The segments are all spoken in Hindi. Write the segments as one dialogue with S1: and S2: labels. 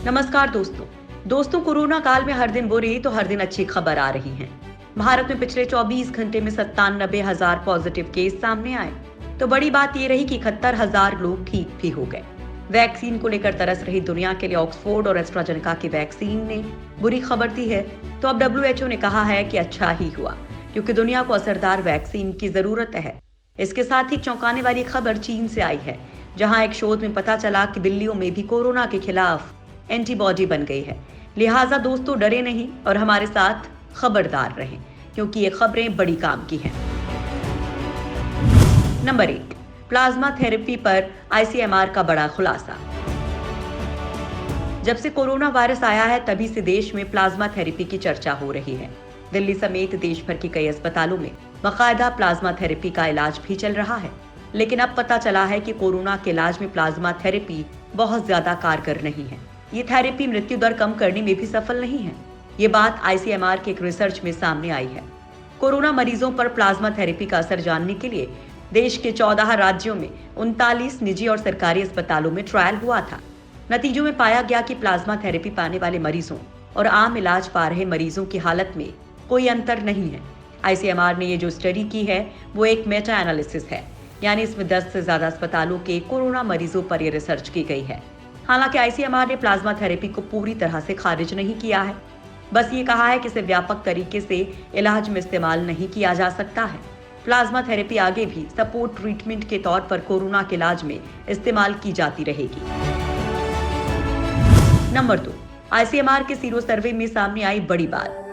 S1: नमस्कार दोस्तों कोरोना काल में हर दिन बुरी तो हर दिन अच्छी खबर आ रही है। भारत में पिछले 24 घंटे में 97,000 पॉजिटिव केस सामने आए। तो बड़ी बात ये रही कि 71,000 लोग ठीक भी हो गए। वैक्सीन को लेकर तरस रही दुनिया के लिए ऑक्सफोर्ड और एस्ट्राजेनेका की वैक्सीन ने बुरी खबर दी है। तो अब WHO ने कहा है कि अच्छा ही हुआ, क्योंकि दुनिया को असरदार वैक्सीन की जरूरत है। इसके साथ ही चौंकाने वाली खबर चीन से आई है, जहां एक शोध में पता चला कि बिल्लियों में भी कोरोना के खिलाफ एंटीबॉडी बन गई है। लिहाजा दोस्तों डरे नहीं और हमारे साथ खबरदार रहें, क्योंकि ये खबरें बड़ी काम की हैं। नंबर 1, प्लाज्मा थेरेपी पर ICMR का बड़ा खुलासा। जब से कोरोना वायरस आया है तभी से देश में प्लाज्मा थेरेपी की चर्चा हो रही है। दिल्ली समेत देश भर के कई अस्पतालों में बाकायदा प्लाज्मा थेरेपी का इलाज भी चल रहा है। लेकिन अब पता चला है कि कोरोना के इलाज में प्लाज्मा थेरेपी बहुत ज्यादा कारगर नहीं है। ये थेरेपी मृत्यु दर कम करने में भी सफल नहीं है। ये बात ICMR के एक रिसर्च में सामने आई है। कोरोना मरीजों पर प्लाज्मा थेरेपी का असर जानने के लिए देश के 14 राज्यों में 39 निजी और सरकारी अस्पतालों में ट्रायल हुआ था। नतीजों में पाया गया कि प्लाज्मा थेरेपी पाने वाले मरीजों और आम इलाज पा रहे मरीजों की हालत में कोई अंतर नहीं है। ICMR ने ये जो स्टडी की है वो एक मेटा एनालिसिस है, यानी इसमें 10 से ज्यादा अस्पतालों के कोरोना मरीजों पर यह रिसर्च की गई है। हालांकि ICMR ने प्लाज्मा थेरेपी को पूरी तरह से खारिज नहीं किया है, बस ये कहा है कि इसे व्यापक तरीके से इलाज में इस्तेमाल नहीं किया जा सकता है। प्लाज्मा थेरेपी आगे भी सपोर्ट ट्रीटमेंट के तौर पर कोरोना के इलाज में इस्तेमाल की जाती रहेगी। नंबर 2, ICMR के सीरो सर्वे में सामने आई बड़ी बात।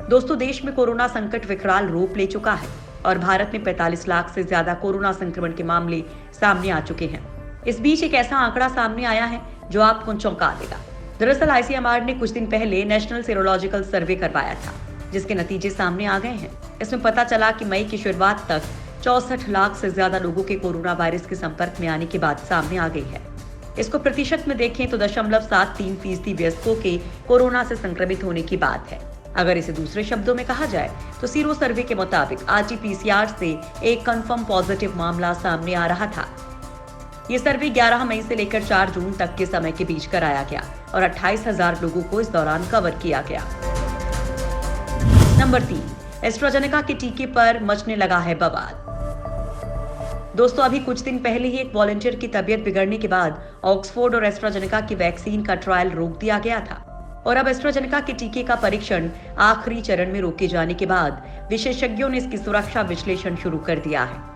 S1: दोस्तों देश में कोरोना संकट विकराल रूप ले चुका है और भारत में 45 लाख से ज्यादा कोरोना संक्रमण के मामले सामने आ चुके हैं। इस बीच एक ऐसा आंकड़ा सामने आया है जो आपको चौंका देगा। दरअसल ICMR ने कुछ दिन पहले नेशनल सीरोलॉजिकल सर्वे करवाया था, जिसके नतीजे सामने आ गए हैं। इसमें पता चला कि मई की शुरुआत तक 64 लाख से ज्यादा लोगों के कोरोना वायरस के संपर्क में आने की बात सामने आ गई है। इसको प्रतिशत में देखें तो 0.73% वयस्कों के कोरोना से संक्रमित होने की बात है। अगर इसे दूसरे शब्दों में कहा जाए तो सीरो सर्वे के मुताबिक RT-PCR से एक कंफर्म पॉजिटिव मामला सामने आ रहा था। ये सर्वे 11 मई से लेकर 4 जून तक के समय के बीच कराया गया और 28,000 लोगों को इस दौरान कवर किया गया। नंबर 3, एस्ट्राजेनेका के टीके पर मचने लगा है बवाल। दोस्तों अभी कुछ दिन पहले ही एक वॉलंटियर की तबीयत बिगड़ने के बाद ऑक्सफोर्ड और एस्ट्राजेनेका की वैक्सीन का ट्रायल रोक दिया गया था और अब एस्ट्राजेनेका के टीके का परीक्षण आखिरी चरण में रोके जाने के बाद विशेषज्ञों ने इसकी सुरक्षा विश्लेषण शुरू कर दिया है।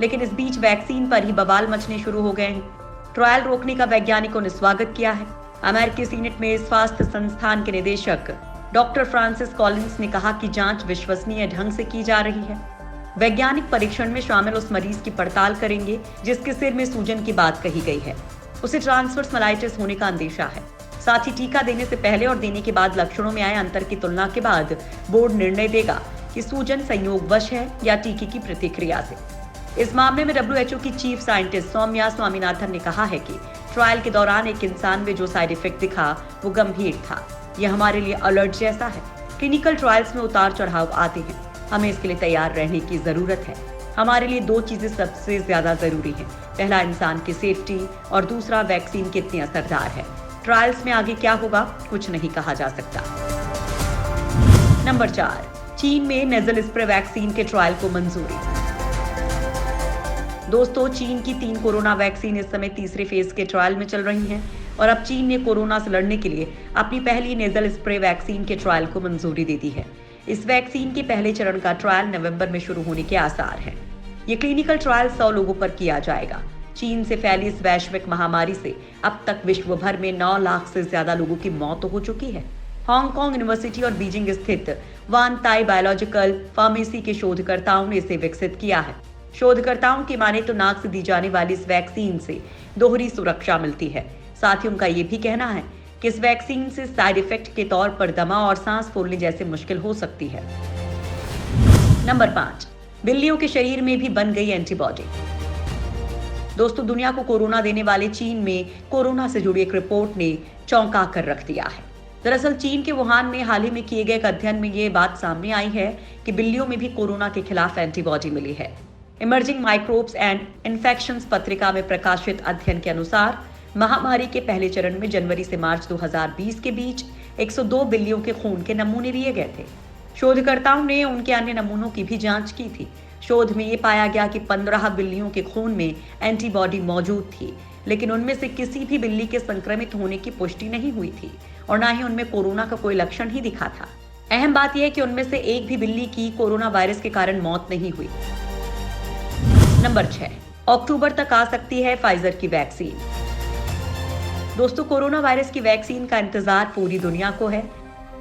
S1: लेकिन इस बीच वैक्सीन पर ही बवाल मचने शुरू हो गए हैं। ट्रायल रोकने का वैज्ञानिकों ने स्वागत किया है। अमेरिकी सीनेट में स्वास्थ्य संस्थान के निदेशक डॉक्टर फ्रांसिस कॉलिंस ने कहा कि जांच विश्वसनीय ढंग से की जा रही है। वैज्ञानिक परीक्षण में शामिल उस मरीज की पड़ताल करेंगे जिसके सिर में सूजन की बात कही गई है। उसे ट्रांसवर्स मलाइटिस होने का अंदेशा है। साथ ही टीका देने से पहले और देने के बाद लक्षणों में आए अंतर की तुलना के बाद बोर्ड निर्णय देगा कि सूजन संयोगवश है या टीके की प्रतिक्रिया से। इस मामले में WHO की चीफ साइंटिस्ट सौम्या स्वामीनाथन ने कहा है कि ट्रायल के दौरान एक इंसान में जो साइड इफेक्ट दिखा वो गंभीर था। यह हमारे लिए अलर्ट जैसा है। क्लिनिकल ट्रायल्स में उतार चढ़ाव आते हैं, हमें इसके लिए तैयार रहने की जरूरत है। हमारे लिए 2 चीजें सबसे ज्यादा जरूरी हैं। पहला इंसान की सेफ्टी और दूसरा वैक्सीन कितनी असरदार है। ट्रायल्स में आगे क्या होगा कुछ नहीं कहा जा सकता। नंबर 4, चीन में नेजल स्प्रे वैक्सीन के ट्रायल को मंजूरी। दोस्तों चीन की 3 कोरोना वैक्सीन इस समय तीसरे फेज के ट्रायल में चल रही हैं और अब चीन ने कोरोना से लड़ने के लिए अपनी पहली नेजल स्प्रे वैक्सीन के ट्रायल को मंजूरी दे दी है। इस वैक्सीन के पहले चरण का ट्रायल नवंबर में शुरू होने के आसार हैं। ये क्लिनिकल ट्रायल 100 लोगों पर किया जाएगा। चीन से फैली इस वैश्विक महामारी से अब तक विश्व भर में 9 लाख से ज्यादा लोगों की मौत हो चुकी है। हांगकांग यूनिवर्सिटी और बीजिंग स्थित वान ताई बायोलॉजिकल फार्मेसी के शोधकर्ताओं ने इसे विकसित किया है। शोधकर्ताओं की माने तो नाक से दी जाने वाली इस वैक्सीन से दोहरी सुरक्षा मिलती है। साथ ही उनका ये भी कहना है कि इस वैक्सीन से साइड इफेक्ट के तौर पर दमा और सांस फूलने जैसे मुश्किल हो सकती है। नंबर 5, बिल्लियों के शरीर में भी बन गई एंटीबॉडी। दोस्तों दुनिया को कोरोना देने वाले चीन में कोरोना से जुड़ी एक रिपोर्ट ने चौंका कर रख दिया है। दरअसल चीन के वुहान में हाल ही में किए गए एक अध्ययन में ये बात सामने आई है कि बिल्लियों में भी कोरोना के खिलाफ एंटीबॉडी मिली है। इमर्जिंग माइक्रोब्स एंड इन्फेक्शंस पत्रिका में प्रकाशित अध्ययन के अनुसार महामारी के पहले चरण में जनवरी से मार्च 2020 के बीच 102 बिल्लियों के खून के नमूने लिए गए थे। शोधकर्ताओं ने उनके अन्य नमूनों की भी जांच की थी। शोध में ये पाया गया कि 15 बिल्लियों के खून में एंटीबॉडी मौजूद थी, लेकिन उनमें से किसी भी बिल्ली के संक्रमित होने की पुष्टि नहीं हुई थी और न ही उनमें कोरोना का कोई लक्षण ही दिखा था। अहम बात यह है कि उनमें से एक भी बिल्ली की कोरोना वायरस के कारण मौत नहीं हुई। नंबर 6, अक्टूबर तक आ सकती है फाइजर की वैक्सीन। दोस्तों, कोरोना वायरस की वैक्सीन का इंतजार पूरी दुनिया को है,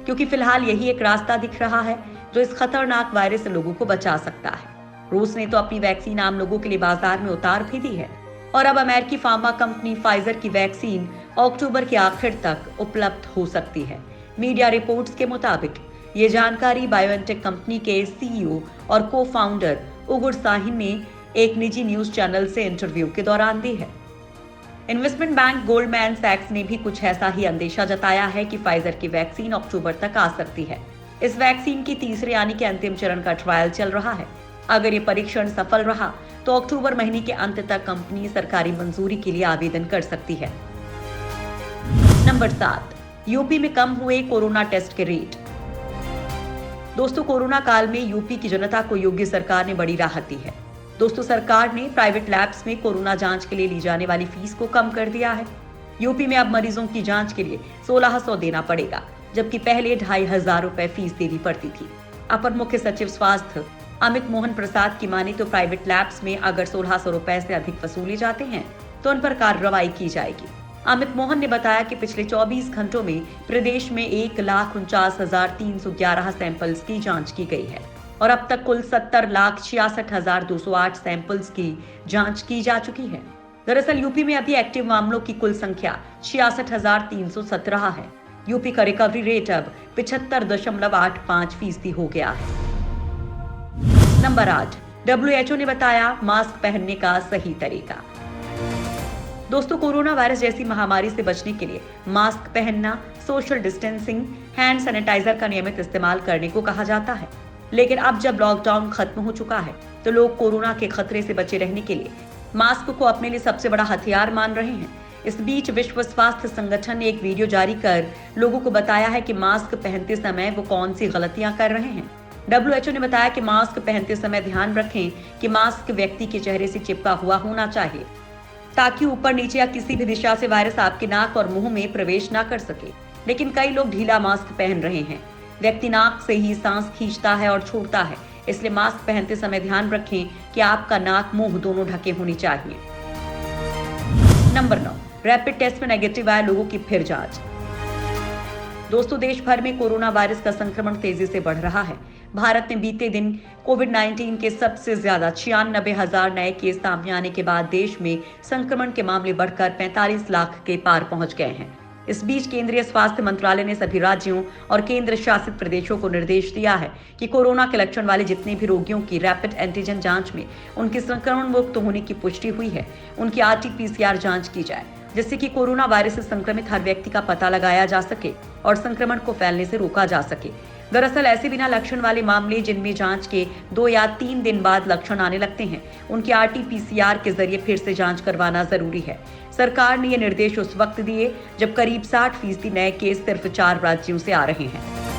S1: क्योंकि फिलहाल यही एक रास्ता दिख रहा है जो इस खतरनाक वायरस से लोगों को बचा सकता है। रूस ने तो अपनी वैक्सीन आम लोगों के लिए बाजार में उतार भी दी है और अब अमेरिकी फार्मा कंपनी फाइजर की वैक्सीन अक्टूबर के आखिर तक उपलब्ध हो सकती है। मीडिया रिपोर्ट्स के मुताबिक ये जानकारी बायोएनटेक कंपनी के सीईओ और को फाउंडर उगुर साहिन ने एक निजी न्यूज चैनल से इंटरव्यू के दौरान दी है। इन्वेस्टमेंट बैंक गोल्डमैन सैक्स ने भी कुछ ऐसा ही अंदेशा जताया है कि फाइजर की वैक्सीन अक्टूबर तक आ सकती है। इस वैक्सीन की तीसरे यानी कि अंतिम चरण का ट्रायल चल रहा है। अगर ये परीक्षण सफल रहा तो अक्टूबर महीने के अंत तक कंपनी सरकारी मंजूरी के लिए आवेदन कर सकती है। नंबर 7, यूपी में कम हुए कोरोना टेस्ट के रेट। दोस्तों, कोरोना काल में यूपी की जनता को योगी सरकार ने बड़ी राहत दी है। दोस्तों, सरकार ने प्राइवेट लैब्स में कोरोना जांच के लिए ली जाने वाली फीस को कम कर दिया है। यूपी में अब मरीजों की जांच के लिए 1600 देना पड़ेगा, जबकि पहले 2500 रुपए फीस देनी पड़ती थी। अपर मुख्य सचिव स्वास्थ्य अमित मोहन प्रसाद की माने तो प्राइवेट लैब्स में अगर 1600 रुपए से अधिक वसूले जाते हैं तो उन पर कार्रवाई की जाएगी। अमित मोहन ने बताया कि पिछले 24 घंटों में प्रदेश में 1,49,311 सैंपल्स की जांच की गई है और अब तक कुल 70,66,208 सैंपल्स की जांच की जा चुकी है। दरअसल यूपी में अभी एक्टिव मामलों की कुल संख्या 66,317 है। यूपी का रिकवरी रेट अब 75.85% हो गया है। नंबर 8, WHO ने बताया मास्क पहनने का सही तरीका। दोस्तों, कोरोना वायरस जैसी महामारी से बचने के लिए मास्क पहनना, सोशल डिस्टेंसिंग, हैंड सैनिटाइजर का नियमित इस्तेमाल करने को कहा जाता है। लेकिन अब जब लॉकडाउन खत्म हो चुका है तो लोग कोरोना के खतरे से बचे रहने के लिए मास्क को अपने लिए सबसे बड़ा हथियार मान रहे हैं। इस बीच विश्व स्वास्थ्य संगठन ने एक वीडियो जारी कर लोगों को बताया है कि मास्क पहनते समय वो कौन सी गलतियां कर रहे हैं। WHO ने बताया कि मास्क पहनते समय ध्यान रखें कि मास्क व्यक्ति के चेहरे से चिपका हुआ होना चाहिए, ताकि ऊपर नीचे या किसी भी दिशा से वायरस आपके नाक और मुंह में प्रवेश ना कर सके। लेकिन कई लोग ढीला मास्क पहन रहे हैं। व्यक्ति नाक से ही सांस खींचता है और छोड़ता है, इसलिए मास्क पहनते समय ध्यान रखें कि आपका नाक मुंह दोनों ढके होने चाहिए। नंबर 9, रैपिड टेस्ट में नेगेटिव आए लोगों की फिर जांच। दोस्तों, देश भर में कोरोना वायरस का संक्रमण तेजी से बढ़ रहा है। भारत में बीते दिन कोविड-19 के सबसे ज्यादा 96,000 नए केस सामने आने के बाद देश में संक्रमण के मामले बढ़कर 45 लाख के पार पहुंच गए हैं। इस बीच केंद्रीय स्वास्थ्य मंत्रालय ने सभी राज्यों और केंद्र शासित प्रदेशों को निर्देश दिया है कि कोरोना के लक्षण वाले जितने भी रोगियों की रैपिड एंटीजन जांच में उनकी संक्रमण मुक्त होने की पुष्टि हुई है, उनकी RT-PCR जांच की जाए, जिससे कि कोरोना वायरस से संक्रमित हर व्यक्ति का पता लगाया जा सके और संक्रमण को फैलने से रोका जा सके। दरअसल ऐसे बिना लक्षण वाले मामले जिनमें जांच के 2 या 3 दिन बाद लक्षण आने लगते हैं, उनकी RT-PCR के जरिए फिर से जांच करवाना जरूरी है। सरकार ने ये निर्देश उस वक्त दिए जब करीब 60% नए केस सिर्फ 4 राज्यों से आ रहे हैं।